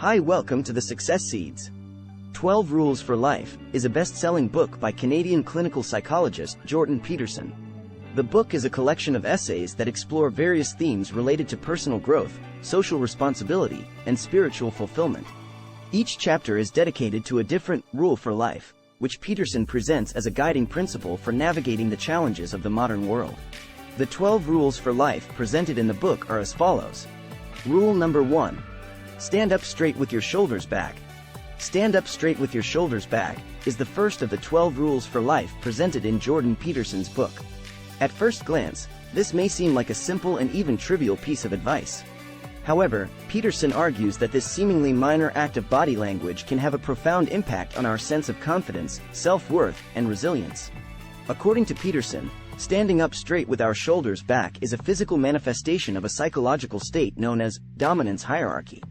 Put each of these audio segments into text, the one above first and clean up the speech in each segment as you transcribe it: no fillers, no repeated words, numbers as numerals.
Hi, welcome to the Success Seeds. 12 Rules for Life is a best-selling book by Canadian clinical psychologist Jordan Peterson. The book is a collection of essays that explore various themes related to personal growth, social responsibility, and spiritual fulfillment. Each chapter is dedicated to a different rule for life, which Peterson presents as a guiding principle for navigating the challenges of the modern world. The 12 rules for life presented in the book are as follows. Rule number 1. Stand up straight with your shoulders back. Stand up straight with your shoulders back is the first of the 12 rules for life presented in Jordan Peterson's book. At first glance, this may seem like a simple and even trivial piece of advice. However, Peterson argues that this seemingly minor act of body language can have a profound impact on our sense of confidence, self-worth, and resilience. According to Peterson, standing up straight with our shoulders back is a physical manifestation of a psychological state known as dominance hierarchy.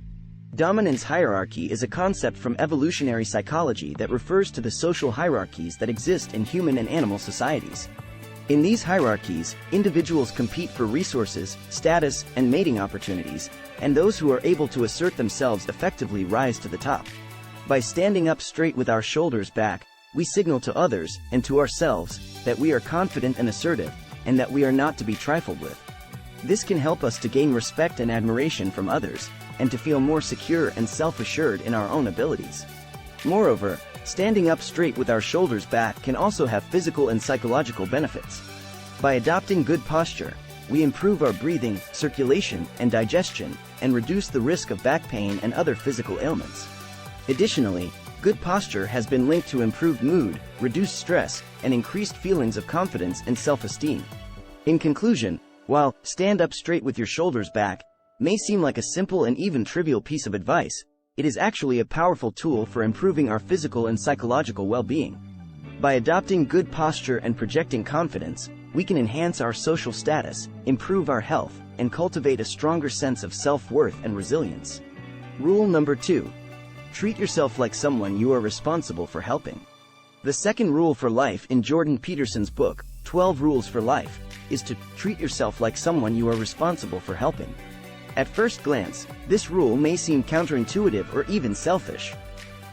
Dominance hierarchy is a concept from evolutionary psychology that refers to the social hierarchies that exist in human and animal societies. In these hierarchies, individuals compete for resources, status, and mating opportunities, and those who are able to assert themselves effectively rise to the top. By standing up straight with our shoulders back, we signal to others, and to ourselves, that we are confident and assertive, and that we are not to be trifled with. This can help us to gain respect and admiration from others, and to feel more secure and self-assured in our own abilities. Moreover, standing up straight with our shoulders back can also have physical and psychological benefits. By adopting good posture, we improve our breathing, circulation, and digestion, and reduce the risk of back pain and other physical ailments. Additionally, good posture has been linked to improved mood, reduced stress, and increased feelings of confidence and self-esteem. In conclusion, while stand up straight with your shoulders back may seem like a simple and even trivial piece of advice, it is actually a powerful tool for improving our physical and psychological well-being. By adopting good posture and projecting confidence, we can enhance our social status, improve our health, and cultivate a stronger sense of self-worth and resilience. Rule number 2. Treat yourself like someone you are responsible for helping. The second rule for life in Jordan Peterson's book, 12 Rules for Life, is to treat yourself like someone you are responsible for helping. At first glance, this rule may seem counterintuitive or even selfish.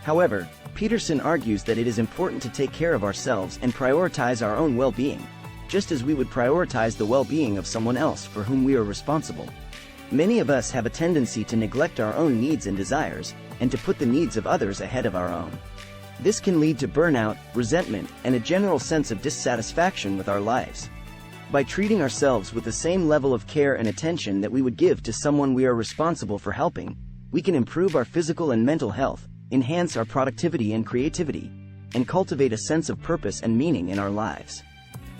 However, Peterson argues that it is important to take care of ourselves and prioritize our own well-being, just as we would prioritize the well-being of someone else for whom we are responsible. Many of us have a tendency to neglect our own needs and desires, and to put the needs of others ahead of our own. This can lead to burnout, resentment, and a general sense of dissatisfaction with our lives. By treating ourselves with the same level of care and attention that we would give to someone we are responsible for helping, we can improve our physical and mental health, enhance our productivity and creativity, and cultivate a sense of purpose and meaning in our lives.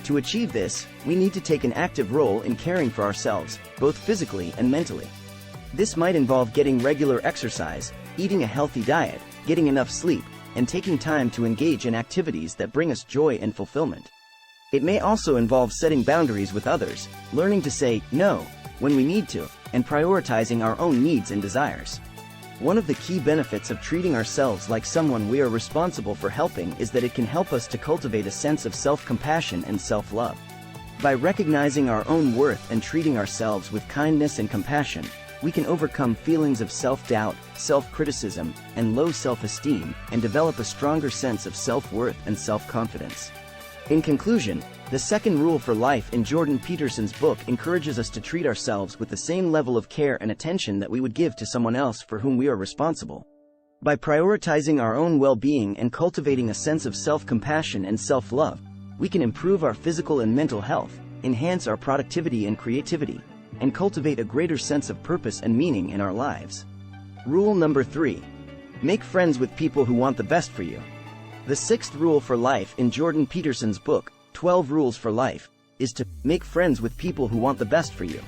To achieve this, we need to take an active role in caring for ourselves, both physically and mentally. This might involve getting regular exercise, eating a healthy diet, getting enough sleep, and taking time to engage in activities that bring us joy and fulfillment. It may also involve setting boundaries with others, learning to say no when we need to, and prioritizing our own needs and desires. One of the key benefits of treating ourselves like someone we are responsible for helping is that it can help us to cultivate a sense of self-compassion and self-love. By recognizing our own worth and treating ourselves with kindness and compassion, we can overcome feelings of self-doubt, self-criticism, and low self-esteem, and develop a stronger sense of self-worth and self-confidence. In conclusion, the second rule for life in Jordan Peterson's book encourages us to treat ourselves with the same level of care and attention that we would give to someone else for whom we are responsible. By prioritizing our own well-being and cultivating a sense of self-compassion and self-love, we can improve our physical and mental health, enhance our productivity and creativity, and cultivate a greater sense of purpose and meaning in our lives. Rule number 3. Make friends with people who want the best for you. The sixth rule for life in Jordan Peterson's book, 12 Rules for Life, is to make friends with people who want the best for you.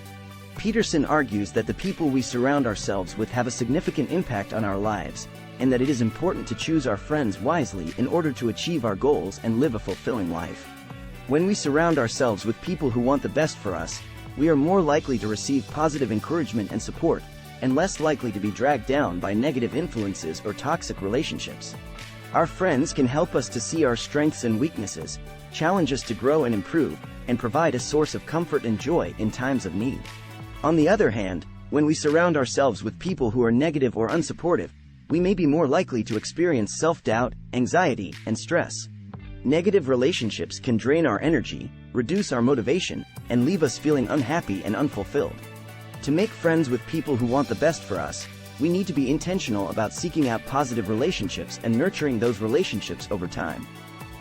Peterson argues that the people we surround ourselves with have a significant impact on our lives, and that it is important to choose our friends wisely in order to achieve our goals and live a fulfilling life. When we surround ourselves with people who want the best for us, we are more likely to receive positive encouragement and support, and less likely to be dragged down by negative influences or toxic relationships. Our friends can help us to see our strengths and weaknesses, challenge us to grow and improve, and provide a source of comfort and joy in times of need. On the other hand, when we surround ourselves with people who are negative or unsupportive, we may be more likely to experience self-doubt, anxiety, and stress. Negative relationships can drain our energy, reduce our motivation, and leave us feeling unhappy and unfulfilled. To make friends with people who want the best for us, we need to be intentional about seeking out positive relationships and nurturing those relationships over time.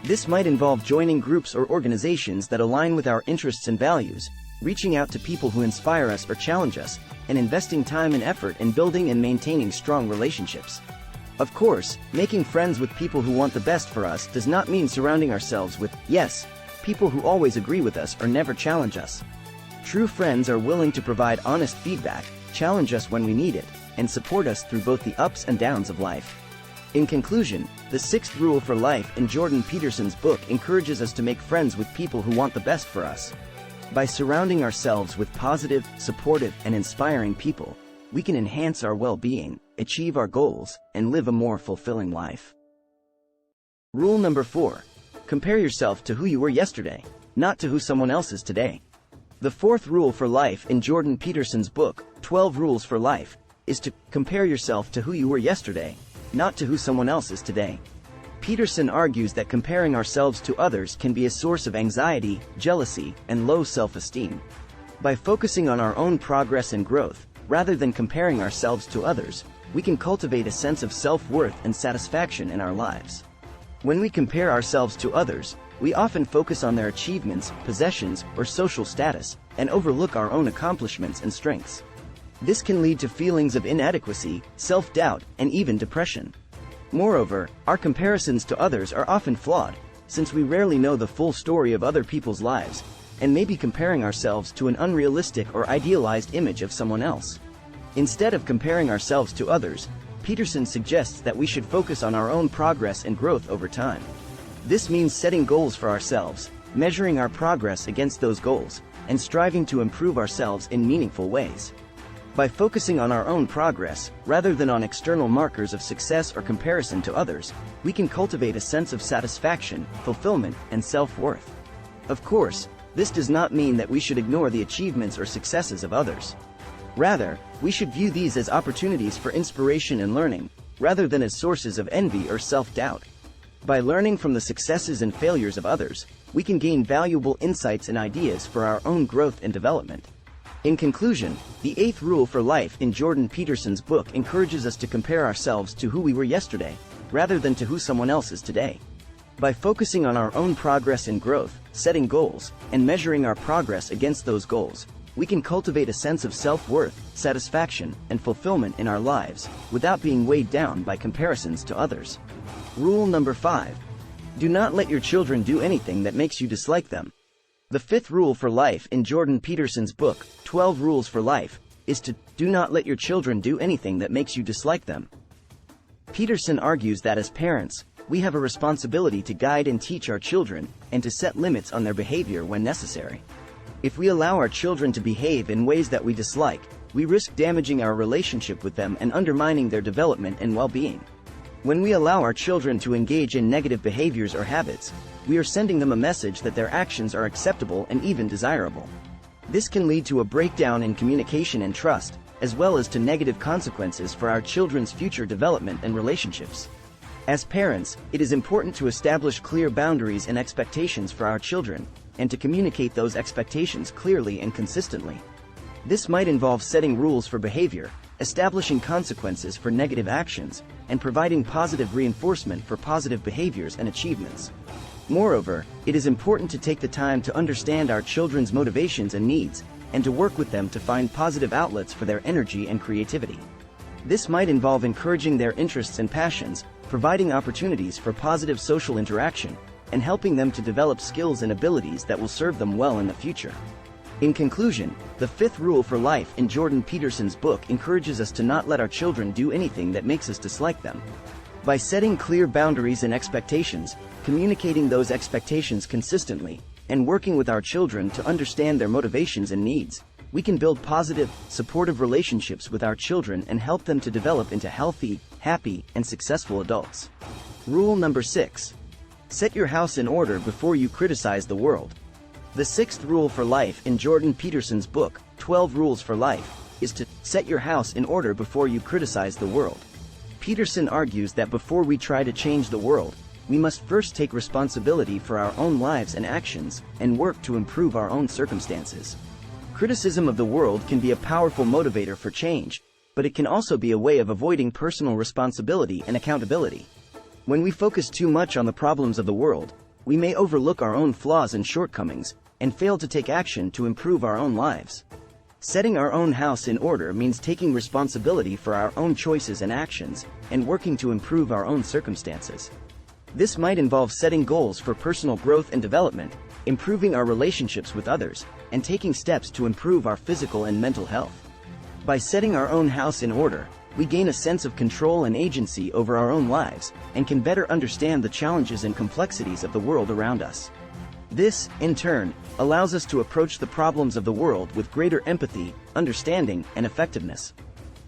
This might involve joining groups or organizations that align with our interests and values, reaching out to people who inspire us or challenge us, and investing time and effort in building and maintaining strong relationships. Of course, making friends with people who want the best for us does not mean surrounding ourselves with, yes, people who always agree with us or never challenge us. True friends are willing to provide honest feedback, challenge us when we need it, and support us through both the ups and downs of life. In conclusion, the sixth rule for life in Jordan Peterson's book encourages us to make friends with people who want the best for us. By surrounding ourselves with positive, supportive, and inspiring people, we can enhance our well-being, achieve our goals, and live a more fulfilling life. Rule number 4. Compare yourself to who you were yesterday, not to who someone else is today. The fourth rule for life in Jordan Peterson's book, 12 Rules for Life, is to compare yourself to who you were yesterday, not to who someone else is today. Peterson argues that comparing ourselves to others can be a source of anxiety, jealousy, and low self-esteem. By focusing on our own progress and growth, rather than comparing ourselves to others, we can cultivate a sense of self-worth and satisfaction in our lives. When we compare ourselves to others, we often focus on their achievements, possessions, or social status, and overlook our own accomplishments and strengths. This can lead to feelings of inadequacy, self-doubt, and even depression. Moreover, our comparisons to others are often flawed, since we rarely know the full story of other people's lives, and may be comparing ourselves to an unrealistic or idealized image of someone else. Instead of comparing ourselves to others, Peterson suggests that we should focus on our own progress and growth over time. This means setting goals for ourselves, measuring our progress against those goals, and striving to improve ourselves in meaningful ways. By focusing on our own progress, rather than on external markers of success or comparison to others, we can cultivate a sense of satisfaction, fulfillment, and self-worth. Of course, this does not mean that we should ignore the achievements or successes of others. Rather, we should view these as opportunities for inspiration and learning, rather than as sources of envy or self-doubt. By learning from the successes and failures of others, we can gain valuable insights and ideas for our own growth and development. In conclusion, the eighth rule for life in Jordan Peterson's book encourages us to compare ourselves to who we were yesterday, rather than to who someone else is today. By focusing on our own progress and growth, setting goals, and measuring our progress against those goals, we can cultivate a sense of self-worth, satisfaction, and fulfillment in our lives, without being weighed down by comparisons to others. Rule number 5. Do not let your children do anything that makes you dislike them. The fifth rule for life in Jordan Peterson's book, 12 Rules for Life, is to do not let your children do anything that makes you dislike them. Peterson argues that as parents, we have a responsibility to guide and teach our children, and to set limits on their behavior when necessary. If we allow our children to behave in ways that we dislike, we risk damaging our relationship with them and undermining their development and well-being. When we allow our children to engage in negative behaviors or habits, we are sending them a message that their actions are acceptable and even desirable. This can lead to a breakdown in communication and trust, as well as to negative consequences for our children's future development and relationships. As parents, it is important to establish clear boundaries and expectations for our children, and to communicate those expectations clearly and consistently. This might involve setting rules for behavior, establishing consequences for negative actions, and providing positive reinforcement for positive behaviors and achievements. Moreover, it is important to take the time to understand our children's motivations and needs, and to work with them to find positive outlets for their energy and creativity. This might involve encouraging their interests and passions, providing opportunities for positive social interaction, and helping them to develop skills and abilities that will serve them well in the future. In conclusion, the fifth rule for life in Jordan Peterson's book encourages us to not let our children do anything that makes us dislike them. By setting clear boundaries and expectations, communicating those expectations consistently, and working with our children to understand their motivations and needs, we can build positive, supportive relationships with our children and help them to develop into healthy, happy, and successful adults. Rule number 6. Set your house in order before you criticize the world. The sixth rule for life in Jordan Peterson's book, 12 Rules for Life, is to set your house in order before you criticize the world. Peterson argues that before we try to change the world, we must first take responsibility for our own lives and actions, and work to improve our own circumstances. Criticism of the world can be a powerful motivator for change, but it can also be a way of avoiding personal responsibility and accountability. When we focus too much on the problems of the world, we may overlook our own flaws and shortcomings, and fail to take action to improve our own lives. Setting our own house in order means taking responsibility for our own choices and actions, and working to improve our own circumstances. This might involve setting goals for personal growth and development, improving our relationships with others, and taking steps to improve our physical and mental health. By setting our own house in order, we gain a sense of control and agency over our own lives, and can better understand the challenges and complexities of the world around us. This, in turn, allows us to approach the problems of the world with greater empathy, understanding, and effectiveness.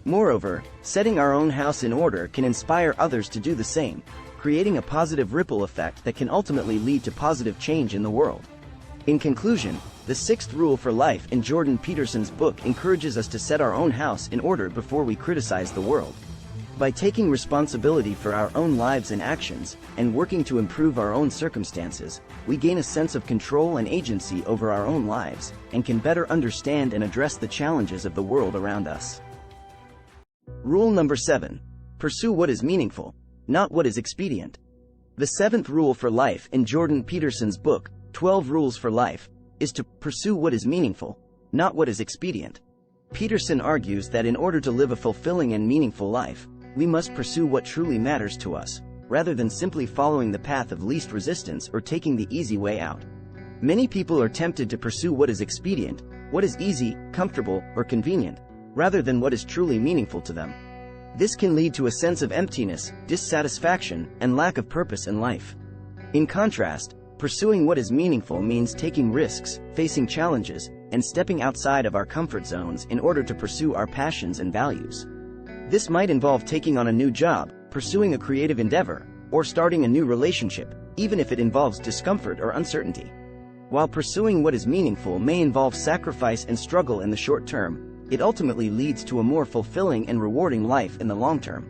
Moreover, setting our own house in order can inspire others to do the same, creating a positive ripple effect that can ultimately lead to positive change in the world. In conclusion, the sixth rule for life in Jordan Peterson's book encourages us to set our own house in order before we criticize the world. By taking responsibility for our own lives and actions, and working to improve our own circumstances, we gain a sense of control and agency over our own lives, and can better understand and address the challenges of the world around us. Rule number 7. Pursue what is meaningful, not what is expedient. The seventh rule for life in Jordan Peterson's book, 12 Rules for Life, is to pursue what is meaningful, not what is expedient. Peterson argues that in order to live a fulfilling and meaningful life, we must pursue what truly matters to us, rather than simply following the path of least resistance or taking the easy way out. Many people are tempted to pursue what is expedient, what is easy, comfortable, or convenient, rather than what is truly meaningful to them. This can lead to a sense of emptiness, dissatisfaction, and lack of purpose in life. In contrast, pursuing what is meaningful means taking risks, facing challenges, and stepping outside of our comfort zones in order to pursue our passions and values. This might involve taking on a new job, pursuing a creative endeavor, or starting a new relationship, even if it involves discomfort or uncertainty. While pursuing what is meaningful may involve sacrifice and struggle in the short term, it ultimately leads to a more fulfilling and rewarding life in the long term.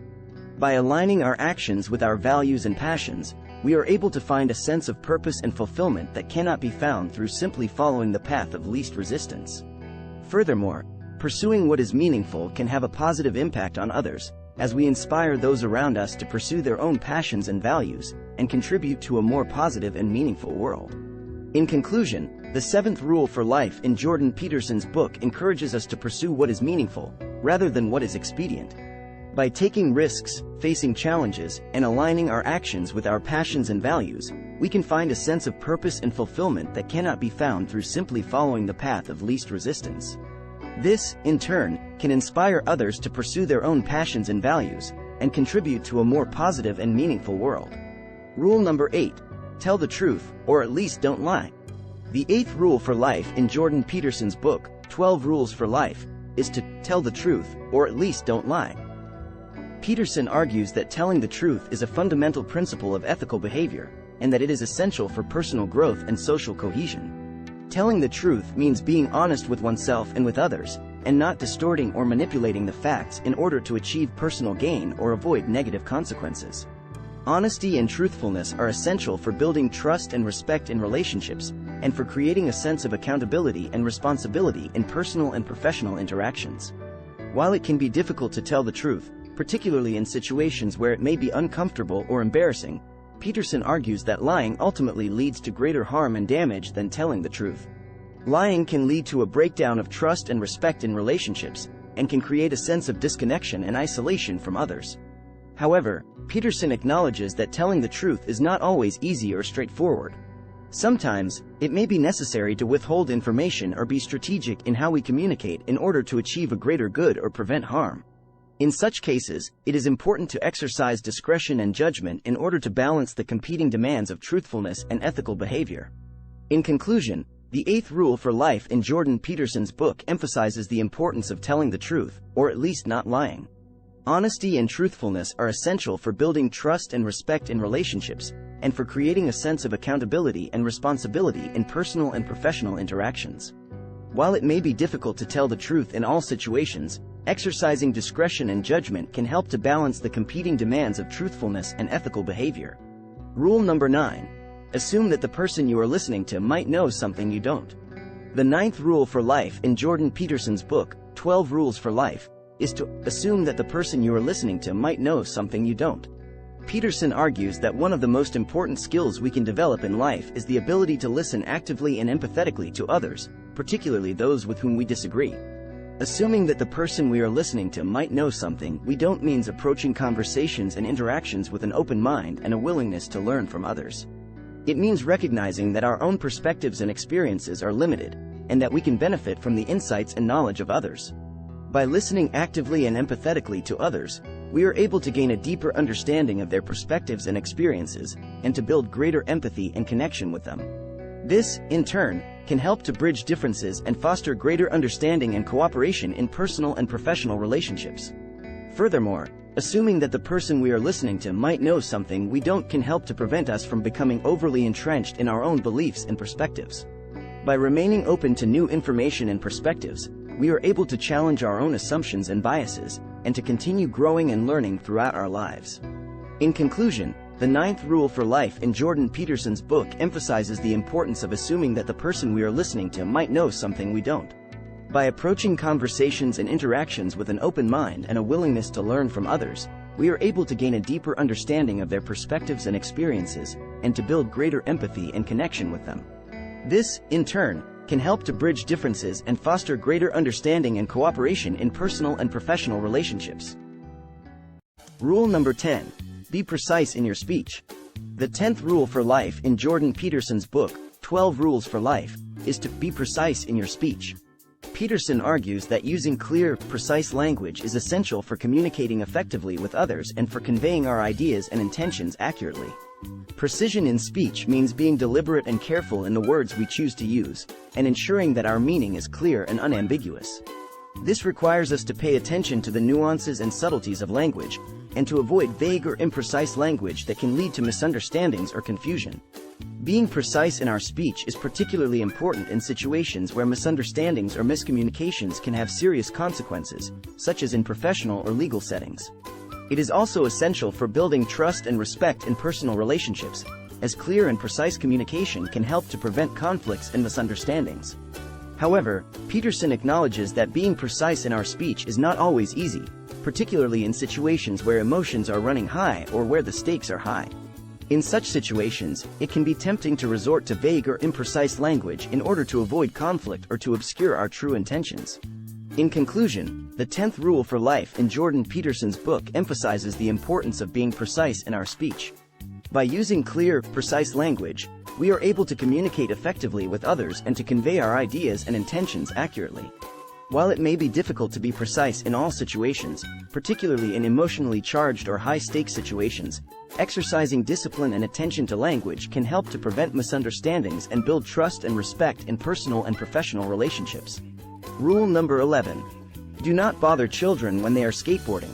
By aligning our actions with our values and passions, we are able to find a sense of purpose and fulfillment that cannot be found through simply following the path of least resistance. Furthermore, pursuing what is meaningful can have a positive impact on others, as we inspire those around us to pursue their own passions and values, and contribute to a more positive and meaningful world. In conclusion, the seventh rule for life in Jordan Peterson's book encourages us to pursue what is meaningful, rather than what is expedient. By taking risks, facing challenges, and aligning our actions with our passions and values, we can find a sense of purpose and fulfillment that cannot be found through simply following the path of least resistance. This, in turn, can inspire others to pursue their own passions and values, and contribute to a more positive and meaningful world. Rule number 8. Tell the truth, or at least don't lie. The eighth rule for life in Jordan Peterson's book, 12 Rules for Life, is to tell the truth, or at least don't lie. Peterson argues that telling the truth is a fundamental principle of ethical behavior, and that it is essential for personal growth and social cohesion. Telling the truth means being honest with oneself and with others, and not distorting or manipulating the facts in order to achieve personal gain or avoid negative consequences. Honesty and truthfulness are essential for building trust and respect in relationships, and for creating a sense of accountability and responsibility in personal and professional interactions. While it can be difficult to tell the truth, particularly in situations where it may be uncomfortable or embarrassing, Peterson argues that lying ultimately leads to greater harm and damage than telling the truth. Lying can lead to a breakdown of trust and respect in relationships, and can create a sense of disconnection and isolation from others. However, Peterson acknowledges that telling the truth is not always easy or straightforward. Sometimes, it may be necessary to withhold information or be strategic in how we communicate in order to achieve a greater good or prevent harm. In such cases, it is important to exercise discretion and judgment in order to balance the competing demands of truthfulness and ethical behavior. In conclusion, the eighth rule for life in Jordan Peterson's book emphasizes the importance of telling the truth, or at least not lying. Honesty and truthfulness are essential for building trust and respect in relationships, and for creating a sense of accountability and responsibility in personal and professional interactions. While it may be difficult to tell the truth in all situations, Exercising discretion and judgment can help to balance the competing demands of truthfulness and ethical behavior. Rule number 9. Assume that the person you are listening to might know something you don't. The 9th rule for life in Jordan Peterson's book, 12 Rules for Life, is to assume that the person you are listening to might know something you don't. Peterson argues that one of the most important skills we can develop in life is the ability to listen actively and empathetically to others, particularly those with whom we disagree. Assuming that the person we are listening to might know something we don't means approaching conversations and interactions with an open mind and a willingness to learn from others. It means recognizing that our own perspectives and experiences are limited, and that we can benefit from the insights and knowledge of others. By listening actively and empathetically to others, we are able to gain a deeper understanding of their perspectives and experiences, and to build greater empathy and connection with them. This, in turn, can help to bridge differences and foster greater understanding and cooperation in personal and professional relationships. Furthermore, assuming that the person we are listening to might know something we don't can help to prevent us from becoming overly entrenched in our own beliefs and perspectives. By remaining open to new information and perspectives, we are able to challenge our own assumptions and biases, and to continue growing and learning throughout our lives. In conclusion, the 9th rule for life in Jordan Peterson's book emphasizes the importance of assuming that the person we are listening to might know something we don't. By approaching conversations and interactions with an open mind and a willingness to learn from others, we are able to gain a deeper understanding of their perspectives and experiences, and to build greater empathy and connection with them. This, in turn, can help to bridge differences and foster greater understanding and cooperation in personal and professional relationships. Rule number 10. Be precise in your speech. The 10th rule for life in Jordan Peterson's book, 12 Rules for Life, is to be precise in your speech. Peterson argues that using clear, precise language is essential for communicating effectively with others and for conveying our ideas and intentions accurately. Precision in speech means being deliberate and careful in the words we choose to use, and ensuring that our meaning is clear and unambiguous. This requires us to pay attention to the nuances and subtleties of language, and to avoid vague or imprecise language that can lead to misunderstandings or confusion. Being precise in our speech is particularly important in situations where misunderstandings or miscommunications can have serious consequences, such as in professional or legal settings. It is also essential for building trust and respect in personal relationships, as clear and precise communication can help to prevent conflicts and misunderstandings. However, Peterson acknowledges that being precise in our speech is not always easy, particularly in situations where emotions are running high or where the stakes are high. In such situations, it can be tempting to resort to vague or imprecise language in order to avoid conflict or to obscure our true intentions. In conclusion, the 10th rule for life in Jordan Peterson's book emphasizes the importance of being precise in our speech. By using clear, precise language, we are able to communicate effectively with others and to convey our ideas and intentions accurately. While it may be difficult to be precise in all situations, particularly in emotionally charged or high-stakes situations, exercising discipline and attention to language can help to prevent misunderstandings and build trust and respect in personal and professional relationships. Rule number 11. Do not bother children when they are skateboarding.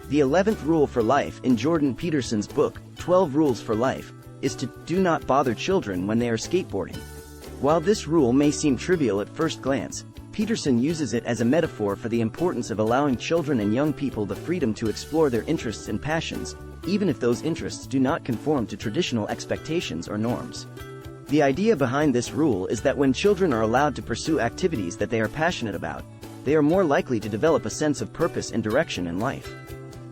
The 11th rule for life in Jordan Peterson's book, 12 Rules for Life, is to do not bother children when they are skateboarding. While this rule may seem trivial at first glance, Peterson uses it as a metaphor for the importance of allowing children and young people the freedom to explore their interests and passions, even if those interests do not conform to traditional expectations or norms. The idea behind this rule is that when children are allowed to pursue activities that they are passionate about, they are more likely to develop a sense of purpose and direction in life.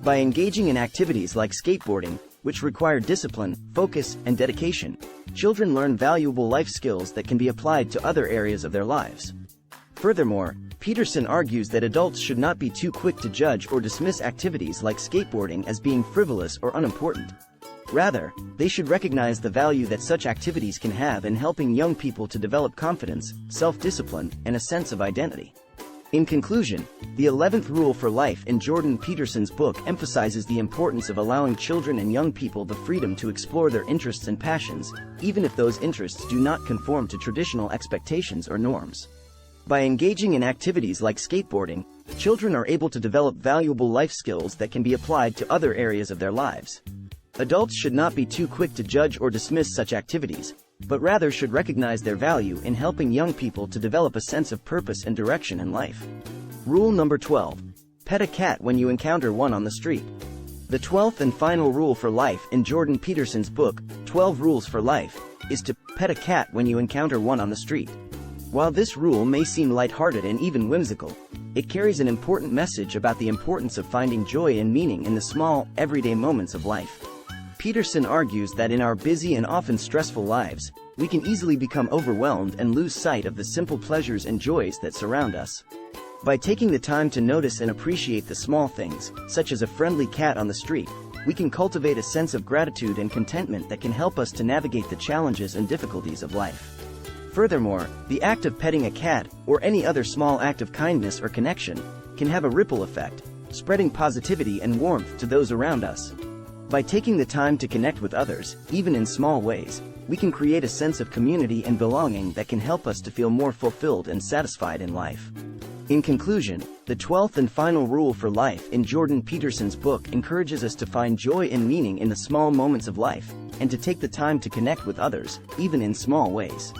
By engaging in activities like skateboarding, which require discipline, focus, and dedication, children learn valuable life skills that can be applied to other areas of their lives. Furthermore, Peterson argues that adults should not be too quick to judge or dismiss activities like skateboarding as being frivolous or unimportant. Rather, they should recognize the value that such activities can have in helping young people to develop confidence, self-discipline, and a sense of identity. In conclusion, the 11th rule for life in Jordan Peterson's book emphasizes the importance of allowing children and young people the freedom to explore their interests and passions, even if those interests do not conform to traditional expectations or norms. By engaging in activities like skateboarding, children are able to develop valuable life skills that can be applied to other areas of their lives. Adults should not be too quick to judge or dismiss such activities, but rather should recognize their value in helping young people to develop a sense of purpose and direction in life. Rule number 12. Pet a cat when you encounter one on the street. The 12th and final rule for life in Jordan Peterson's book, 12 Rules for Life, is to pet a cat when you encounter one on the street. While this rule may seem lighthearted and even whimsical, it carries an important message about the importance of finding joy and meaning in the small, everyday moments of life. Peterson argues that in our busy and often stressful lives, we can easily become overwhelmed and lose sight of the simple pleasures and joys that surround us. By taking the time to notice and appreciate the small things, such as a friendly cat on the street, we can cultivate a sense of gratitude and contentment that can help us to navigate the challenges and difficulties of life. Furthermore, the act of petting a cat, or any other small act of kindness or connection, can have a ripple effect, spreading positivity and warmth to those around us. By taking the time to connect with others, even in small ways, we can create a sense of community and belonging that can help us to feel more fulfilled and satisfied in life. In conclusion, the 12th and final rule for life in Jordan Peterson's book encourages us to find joy and meaning in the small moments of life, and to take the time to connect with others, even in small ways.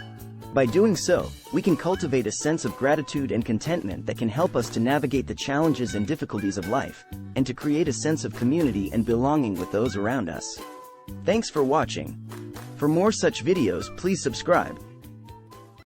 By doing so, we can cultivate a sense of gratitude and contentment that can help us to navigate the challenges and difficulties of life, and to create a sense of community and belonging with those around us. Thanks for watching. For more such videos, please subscribe